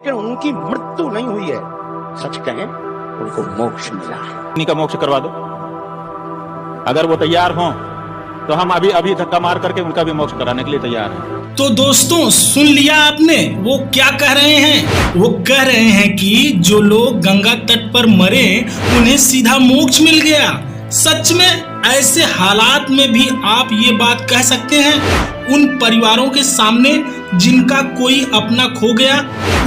लेकिन उनकी मृत्यु नहीं हुई है, सच कहें उनको मोक्ष मिला है। इन्हीं का मोक्ष करवा दो। अगर वो तैयार हों तो हम अभी धक्का मार करके उनका भी मोक्ष कराने के लिए तैयार हैं। तो दोस्तों सुन लिया आपने, वो क्या कह रहे हैं? वो कह रहे हैं कि जो लोग गंगा तट पर मरे उन्हें सीधा मोक्ष मिल गया। सच में ऐसे हालात में भी आप ये बात कह सकते हैं? उन परिवारों के सामने जिनका कोई अपना खो गया,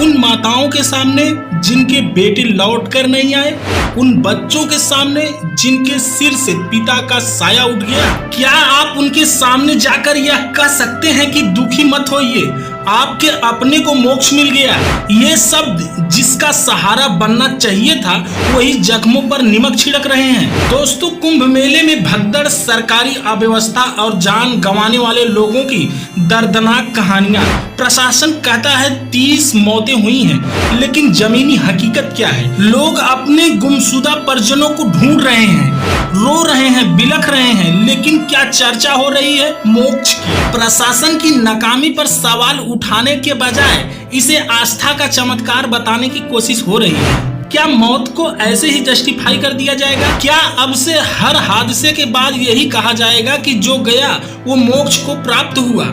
उन माताओं के सामने जिनके बेटे लौट कर नहीं आए, उन बच्चों के सामने जिनके सिर से पिता का साया उठ गया, क्या आप उनके सामने जाकर यह कह सकते हैं कि दुखी मत होइए, आपके अपने को मोक्ष मिल गया? ये शब्द जिसका सहारा बनना चाहिए था वही जख्मों पर नमक छिड़क रहे हैं। दोस्तों, कुंभ मेले में भगदड़, सरकारी अव्यवस्था और जान गंवाने वाले लोगों की दर्दनाक कहानियां। प्रशासन कहता है 30 मौतें हुई हैं, लेकिन जमीनी हकीकत क्या है? लोग अपने गुमशुदा परिजनों को ढूंढ रहे हैं, रो रहे हैं, बिलख रहे हैं, लेकिन क्या चर्चा हो रही है? मोक्ष की। प्रशासन की नाकामी पर सवाल उठाने के बजाय इसे आस्था का चमत्कार बताने की कोशिश हो रही है। क्या मौत को ऐसे ही जस्टिफाई कर दिया जाएगा? क्या अब से हर हादसे के बाद यही कहा जाएगा कि जो गया वो मोक्ष को प्राप्त हुआ?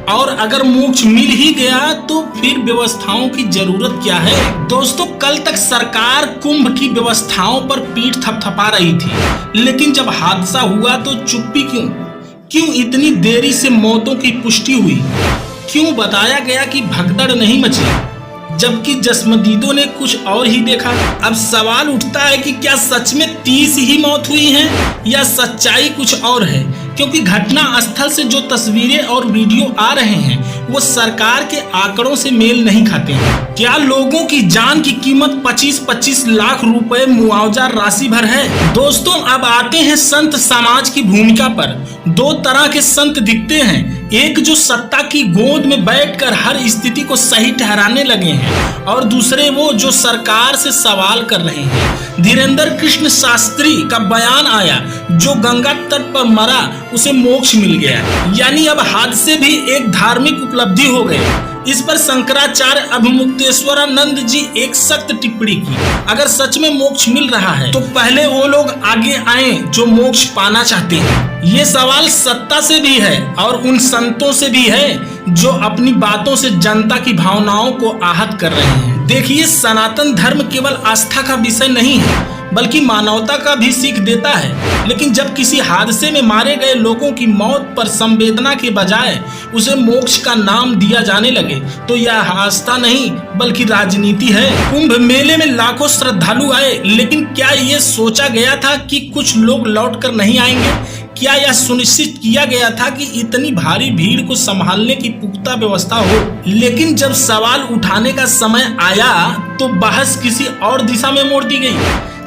और अगर मोक्ष मिल ही गया तो फिर व्यवस्थाओं की जरूरत क्या है? दोस्तों, कल तक सरकार कुंभ की व्यवस्थाओं पर पीठ थपथपा रही थी, लेकिन जब हादसा हुआ तो चुप्पी क्यों? क्यों इतनी देरी से मौतों की पुष्टि हुई? क्यों बताया गया कि भगदड़ नहीं मची, जबकि जस्मदीदों ने कुछ और ही देखा? अब सवाल उठता है कि क्या सच में 30 ही मौत हुई हैं या सच्चाई कुछ और है? क्योंकि घटना स्थल से जो तस्वीरें और वीडियो आ रहे हैं वो सरकार के आंकड़ों से मेल नहीं खाते हैं। क्या लोगों की जान की कीमत 25-25 लाख रुपए मुआवजा राशि भर है? दोस्तों, अब आते हैं संत समाज की भूमिका पर। दो तरह के संत दिखते हैं, एक जो सत्ता की गोद में बैठकर हर स्थिति को सही ठहराने लगे हैं, और दूसरे वो जो सरकार से सवाल कर रहे हैं। धीरेन्द्र कृष्ण शास्त्री का बयान आया, जो गंगा तट पर मरा उसे मोक्ष मिल गया, यानी अब हादसे भी एक धार्मिक उपलब्धि हो गए। इस पर शंकराचार्य अभिमुक्तेश्वरानंद जी एक सख्त टिप्पणी की, अगर सच में मोक्ष मिल रहा है तो पहले वो लोग आगे आए जो मोक्ष पाना चाहते हैं। ये सवाल सत्ता से भी है और उन संतों से भी है जो अपनी बातों से जनता की भावनाओं को आहत कर रहे हैं। देखिए, सनातन धर्म केवल आस्था का विषय नहीं है बल्कि मानवता का भी सीख देता है। लेकिन जब किसी हादसे में मारे गए लोगों की मौत पर संवेदना के बजाय उसे मोक्ष का नाम दिया जाने लगे तो यह आस्था नहीं बल्कि राजनीति है। कुंभ मेले में लाखों श्रद्धालु आए, लेकिन क्या ये सोचा गया था कि कुछ लोग लौट कर नहीं आएंगे? क्या यह सुनिश्चित किया गया था कि इतनी भारी भीड़ को संभालने की पुख्ता व्यवस्था हो? लेकिन जब सवाल उठाने का समय आया तो बहस किसी और दिशा में मोड़ दी गई।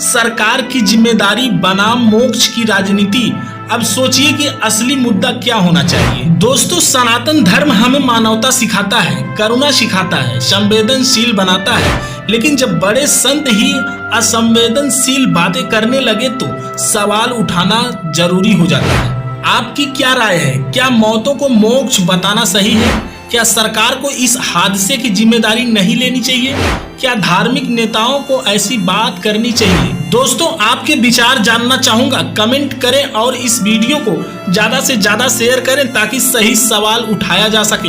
सरकार की जिम्मेदारी बनाम मोक्ष की राजनीति। अब सोचिए कि असली मुद्दा क्या होना चाहिए। दोस्तों, सनातन धर्म हमें मानवता सिखाता है, करुणा सिखाता है, संवेदनशील बनाता है, लेकिन जब बड़े संत ही असंवेदनशील बातें करने लगे तो सवाल उठाना जरूरी हो जाता है। आपकी क्या राय है? क्या मौतों को मोक्ष बताना सही है? क्या सरकार को इस हादसे की जिम्मेदारी नहीं लेनी चाहिए? क्या धार्मिक नेताओं को ऐसी बात करनी चाहिए? दोस्तों, आपके विचार जानना चाहूंगा, कमेंट करें और इस वीडियो को ज्यादा से ज्यादा शेयर करें ताकि सही सवाल उठाया जा सके।